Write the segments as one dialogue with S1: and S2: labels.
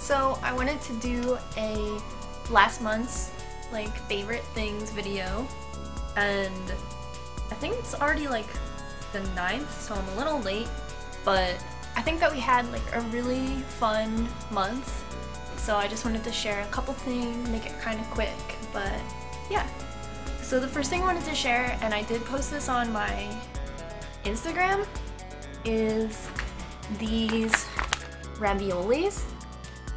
S1: So I wanted to do a last month's like favorite things video, and I think it's already like the 9th, so I'm a little late, but I think that we had like a really fun month, so I just wanted to share a couple things, make it kind of quick, but yeah. So the first thing I wanted to share, and I did post this on my Instagram, is these raviolis.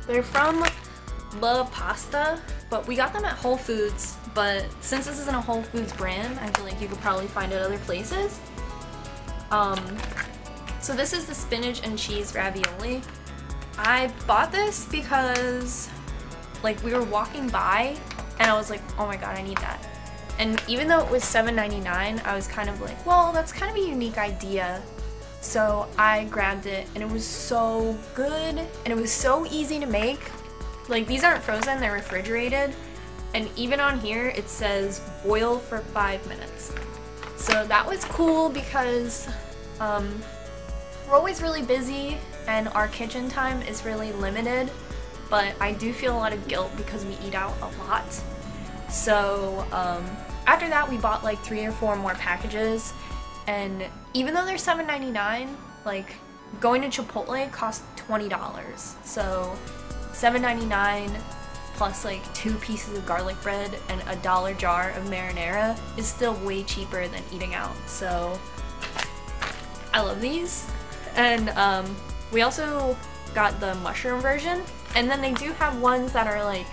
S1: They're from La Pasta, but we got them at Whole Foods, but since this isn't a Whole Foods brand, I feel like you could probably find it other places. So this is the spinach and cheese ravioli. I bought this because like we were walking by and I was like, oh my god, I need that. And even though it was $7.99, I was kind of like, well, that's kind of a unique idea. So I grabbed it and it was so good and it was so easy to make. Like, these aren't frozen, they're refrigerated. And even on here it says boil for 5 minutes. So that was cool because we're always really busy and our kitchen time is really limited, but I do feel a lot of guilt because we eat out a lot. So after that we bought like 3 or 4 more packages, and even though they're $7.99, like going to Chipotle cost $20. So $7.99 plus like 2 pieces of garlic bread and a $1 jar of marinara is still way cheaper than eating out. So I love these. And we also got the mushroom version, and then they do have ones that are like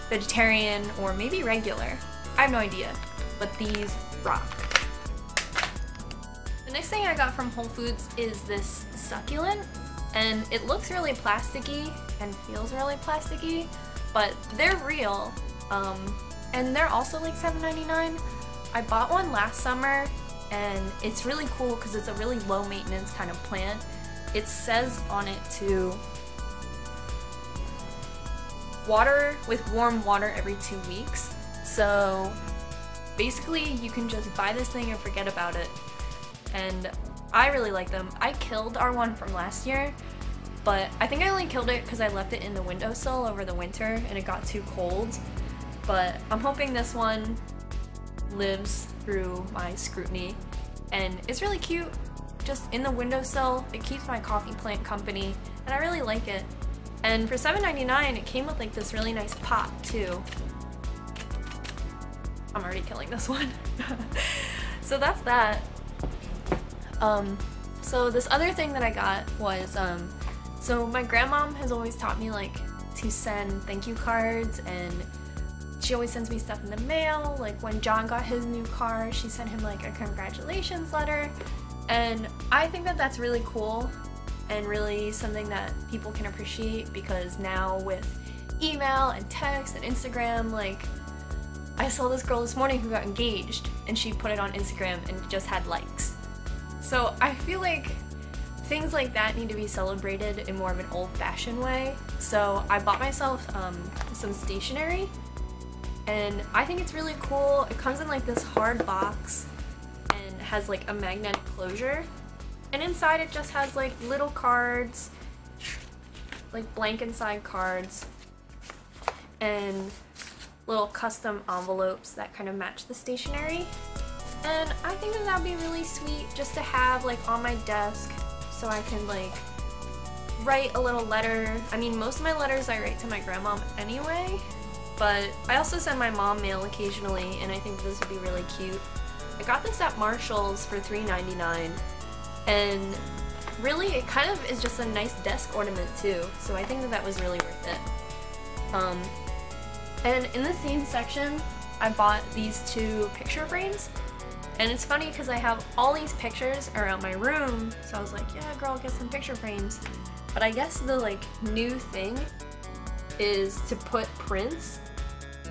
S1: vegetarian or maybe regular. I have no idea, but these rock. The next thing I got from Whole Foods is this succulent, and it looks really plasticky and feels really plasticky, but they're real, and they're also like $7.99. I bought one last summer, and it's really cool because it's a really low maintenance kind of plant. It says on it to water with warm water every 2 weeks. So basically you can just buy this thing and forget about it. And I really like them. I killed our one from last year, but I think I only killed it because I left it in the windowsill over the winter and it got too cold. But I'm hoping this one lives through my scrutiny, and it's really cute just in the windowsill. It keeps my coffee plant company and I really like it. And for $7.99 it came with like this really nice pot too. I'm already killing this one. So that's that. So this other thing that I got was so my grandmom has always taught me like to send thank you cards, and she always sends me stuff in the mail. Like when John got his new car, she sent him like a congratulations letter, and I think that that's really cool and really something that people can appreciate, because now with email and text and Instagram, like I saw this girl this morning who got engaged and she put it on Instagram and just had likes. So I feel like things like that need to be celebrated in more of an old-fashioned way. So I bought myself some stationery, and I think it's really cool. It comes in like this hard box and has like a magnetic closure, and inside it just has like little cards, like blank inside cards, and little custom envelopes that kind of match the stationery. And I think that that'd be really sweet just to have like on my desk, so I can like write a little letter. I mean, most of my letters I write to my grandmom anyway, but I also send my mom mail occasionally, and I think this would be really cute. I got this at Marshall's for $3.99, and really it kind of is just a nice desk ornament too, so I think that that was really worth it. And in the same section I bought these 2 picture frames, and it's funny because I have all these pictures around my room, so I was like, yeah girl, get some picture frames. But I guess the like new thing is to put prints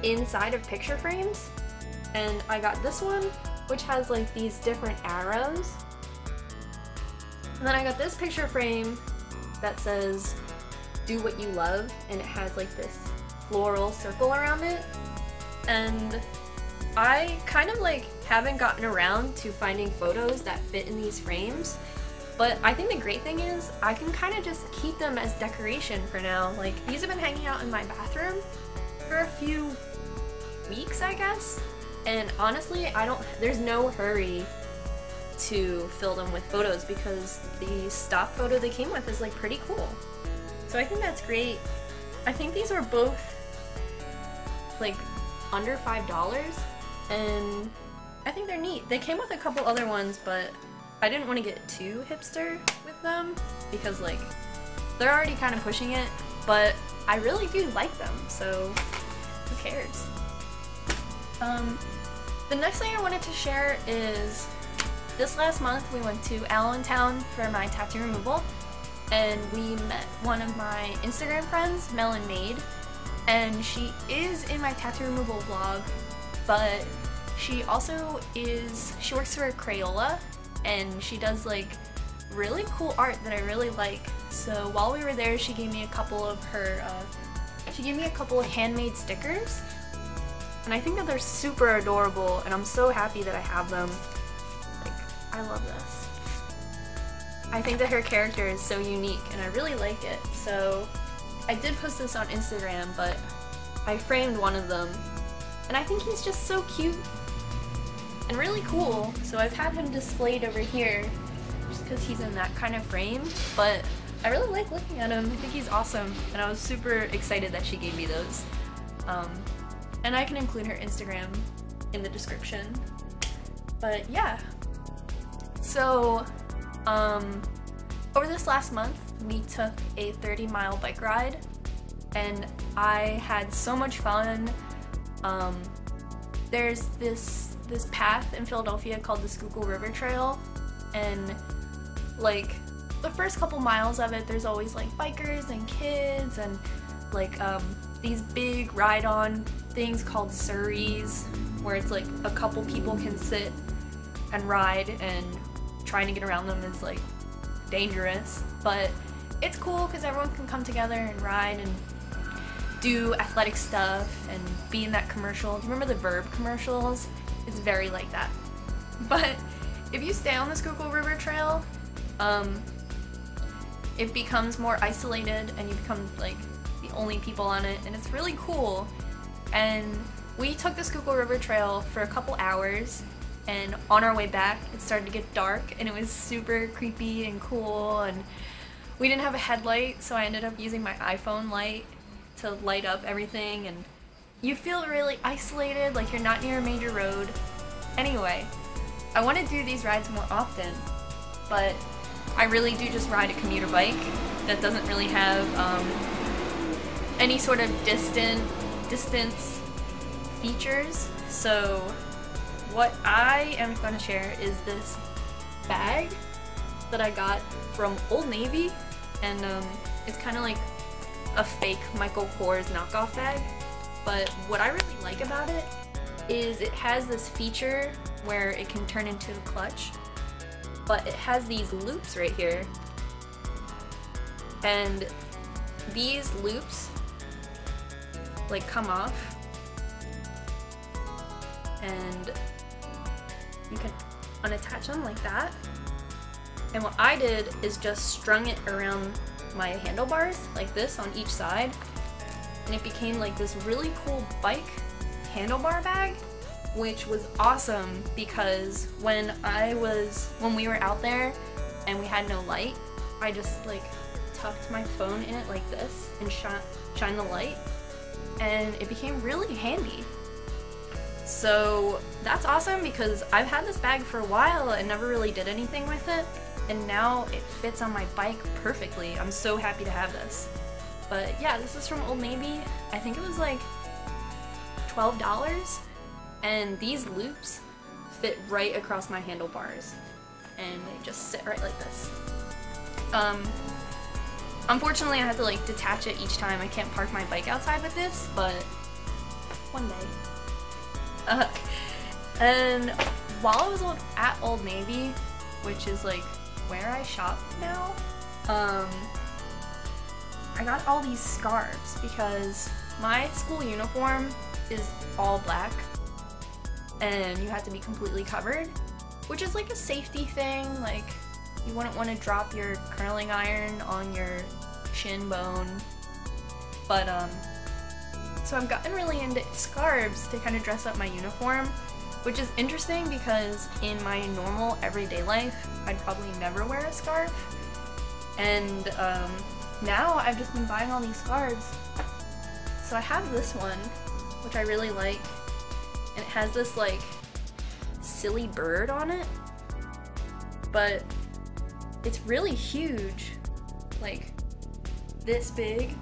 S1: inside of picture frames, and I got this one which has like these different arrows, and then I got this picture frame that says do what you love, and it has like this floral circle around it. And I kind of like haven't gotten around to finding photos that fit in these frames, But I think the great thing is I can kind of just keep them as decoration for now. Like, these have been hanging out in my bathroom for a few weeks, I guess. And honestly, there's no hurry to fill them with photos because the stock photo they came with is like pretty cool. So I think that's great. I think these are both like under $5 and I think they're neat. They came with a couple other ones, but I didn't want to get too hipster with them because like they're already kind of pushing it, but I really do like them, so who cares? The next thing I wanted to share is this last month we went to Allentown for my tattoo removal and we met one of my Instagram friends, Mellen Made, and she is in my tattoo removal vlog, but she also she works for Crayola and she does like really cool art that I really like. So while we were there, she gave me a couple of handmade stickers. And I think that they're super adorable and I'm so happy that I have them. Like, I love this. I think that her character is so unique and I really like it. So I did post this on Instagram, but I framed one of them. And I think he's just so cute and really cool. So I've had him displayed over here just because he's in that kind of frame. But I really like looking at him. I think he's awesome. And I was super excited that she gave me those. And I can include her Instagram in the description. But yeah. So, over this last month, we took a 30-mile bike ride and I had so much fun. There's this path in Philadelphia called the Schuylkill River Trail, and like the first couple miles of it, there's always like bikers and kids and like these big ride-on things called surreys where it's like a couple people can sit and ride, and trying to get around them is like dangerous, but it's cool because everyone can come together and ride and do athletic stuff and be in that commercial. Do you remember the Verb commercials? It's very like that. But if you stay on the Schuylkill River Trail, it becomes more isolated and you become like the only people on it, and it's really cool. And we took the Schuylkill River Trail for a couple hours, and on our way back it started to get dark and it was super creepy and cool, and we didn't have a headlight, so I ended up using my iPhone light to light up everything, and you feel really isolated, like you're not near a major road. Anyway, I want to do these rides more often, but I really do just ride a commuter bike that doesn't really have any sort of distance features. So what I am going to share is this bag that I got from Old Navy, and it's kind of like a fake Michael Kors knockoff bag, but what I really like about it is it has this feature where it can turn into a clutch, but it has these loops right here, and these loops like come off and you can unattach them like that. And what I did is just strung it around my handlebars like this on each side, and it became like this really cool bike handlebar bag, which was awesome because when we were out there and we had no light, I just like tucked my phone in it like this and shine the light, and it became really handy. So that's awesome because I've had this bag for a while and never really did anything with it, and now it fits on my bike perfectly. I'm so happy to have this. But yeah, this is from Old Navy. I think it was like $12, and these loops fit right across my handlebars and they just sit right like this. Unfortunately I have to like detach it each time. I can't park my bike outside with this, but one day. And while I was at Old Navy, which is like where I shop now, I got all these scarves because my school uniform is all black and you have to be completely covered, which is like a safety thing. Like, you wouldn't want to drop your curling iron on your shin bone. But so I've gotten really into scarves to kind of dress up my uniform, which is interesting because in my normal everyday life I'd probably never wear a scarf. And now I've just been buying all these scarves. So I have this one, which I really like, and it has this like silly bird on it, but it's really huge, like this big,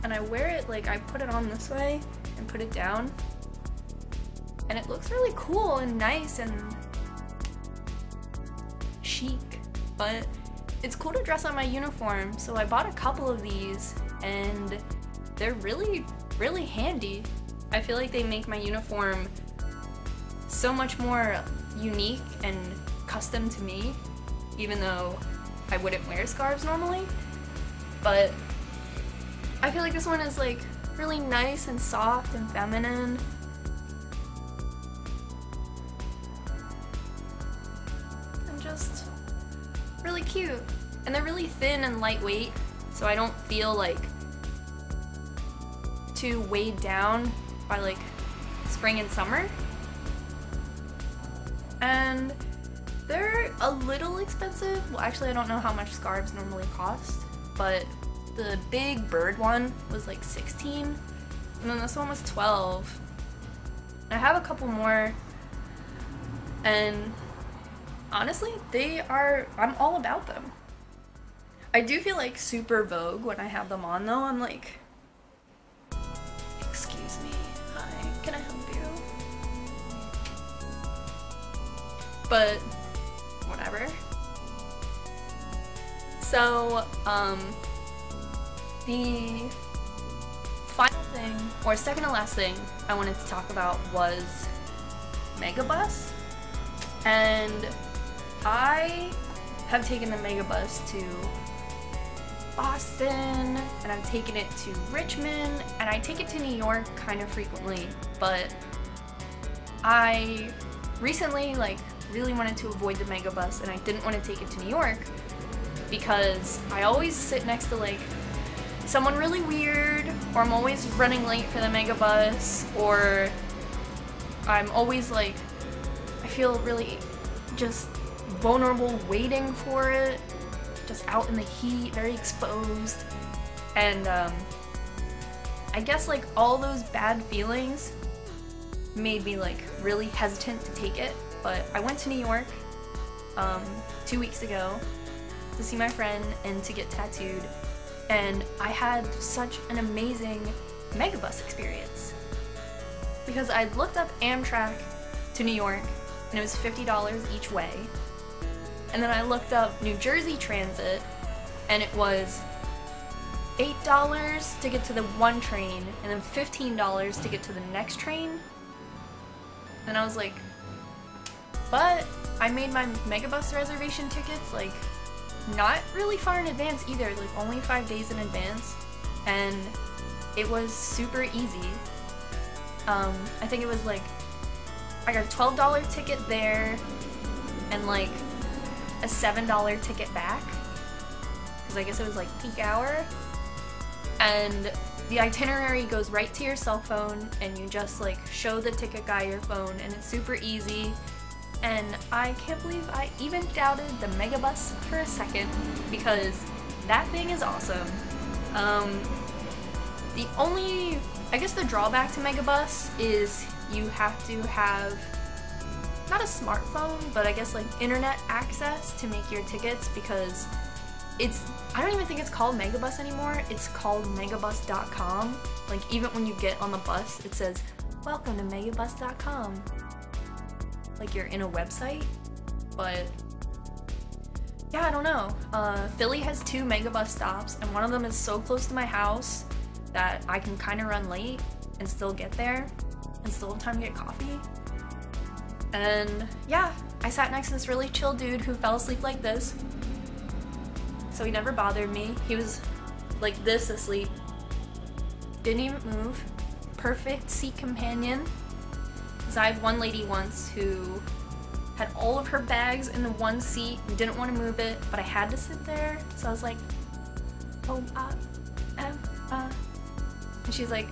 S1: and I wear it, like I put it on this way and put it down, and it looks really cool and nice and chic, but it's cool to dress on my uniform, so I bought a couple of these, and they're really, really handy. I feel like they make my uniform so much more unique and custom to me, even though I wouldn't wear scarves normally. But I feel like this one is like really nice and soft and feminine. And just really cute. And they're really thin and lightweight, so I don't feel like too weighed down by like spring and summer. And they're a little expensive. Well, actually I don't know how much scarves normally cost, but the big bird one was like $16, and then this one was $12. I have a couple more, and honestly, I'm all about them. I do feel like super vogue when I have them on though. I'm like, excuse me, hi, can I help you? But whatever. So, the final thing, or second to last thing I wanted to talk about was Megabus. And I have taken the Megabus to Boston, and I've taken it to Richmond, and I take it to New York kind of frequently, but I recently like really wanted to avoid the Megabus, and I didn't want to take it to New York because I always sit next to like someone really weird, or I'm always running late for the Megabus, or I'm always like, I feel really just vulnerable waiting for it, just out in the heat, very exposed, and I guess like all those bad feelings made me like really hesitant to take it. But I went to New York 2 weeks ago to see my friend and to get tattooed, and I had such an amazing Megabus experience because I looked up Amtrak to New York and it was $50 each way, and then I looked up New Jersey Transit and it was $8 to get to the one train and then $15 to get to the next train. And I was like, but I made my Megabus reservation tickets like not really far in advance either, like only 5 days in advance, and it was super easy. I think it was like I got a $12 ticket there and like a $7 ticket back, because I guess it was like peak hour, and the itinerary goes right to your cell phone and you just like show the ticket guy your phone, and it's super easy. And I can't believe I even doubted the Megabus for a second, because that thing is awesome. The only, I guess the drawback to Megabus is you have to have, not a smartphone, but I guess like internet access to make your tickets, because I don't even think it's called Megabus anymore, it's called megabus.com. Like even when you get on the bus, it says, welcome to megabus.com. Like you're in a website. But yeah, I don't know. Philly has 2 Megabus stops, and one of them is so close to my house that I can kind of run late and still get there and still have time to get coffee. And yeah, I sat next to this really chill dude who fell asleep like this, so he never bothered me. He was like this asleep, didn't even move. Perfect seat companion. Because I had one lady once who had all of her bags in the one seat and didn't want to move it, but I had to sit there. So I was like, oh, and she's like,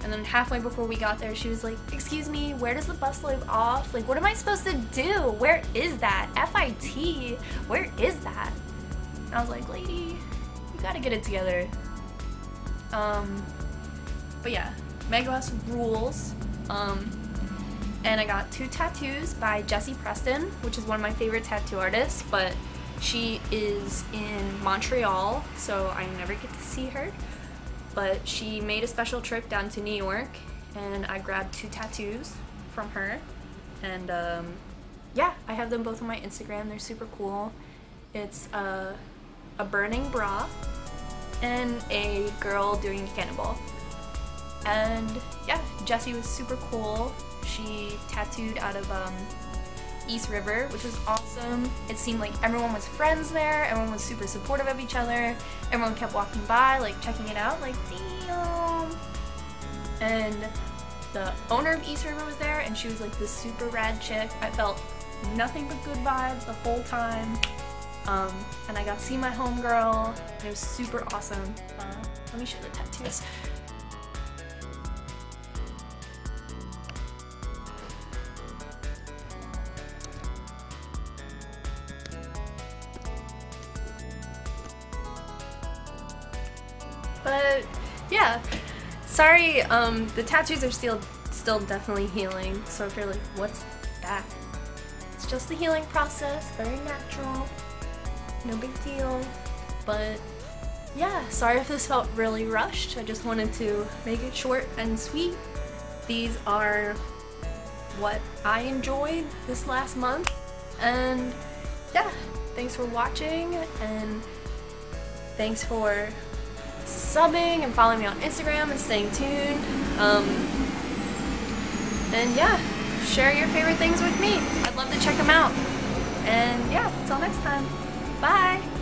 S1: and then halfway before we got there, she was like, excuse me, where does the bus leave off? Like, what am I supposed to do? Where is that? FIT, where is that? And I was like, lady, you gotta get it together. But yeah, Megabus rules. And I got 2 tattoos by Jessie Preston, which is one of my favorite tattoo artists, but she is in Montreal, so I never get to see her. But she made a special trip down to New York, and I grabbed 2 tattoos from her. And yeah, I have them both on my Instagram. They're super cool. It's a burning bra and a girl doing a cannonball. And yeah, Jessie was super cool. She tattooed out of East River, which was awesome. It seemed like everyone was friends there, everyone was super supportive of each other, everyone kept walking by, like checking it out, like damn. And the owner of East River was there, and she was like this super rad chick. I felt nothing but good vibes the whole time. And I got to see my homegirl, and it was super awesome. Let me show the tattoos. But yeah, sorry, the tattoos are still definitely healing, so if you're like, what's that? It's just the healing process, very natural, no big deal. But yeah, sorry if this felt really rushed. I just wanted to make it short and sweet. These are what I enjoyed this last month, and yeah, thanks for watching, and thanks for subbing and following me on Instagram and staying tuned. And yeah, share your favorite things with me. I'd love to check them out. And yeah, until next time, bye!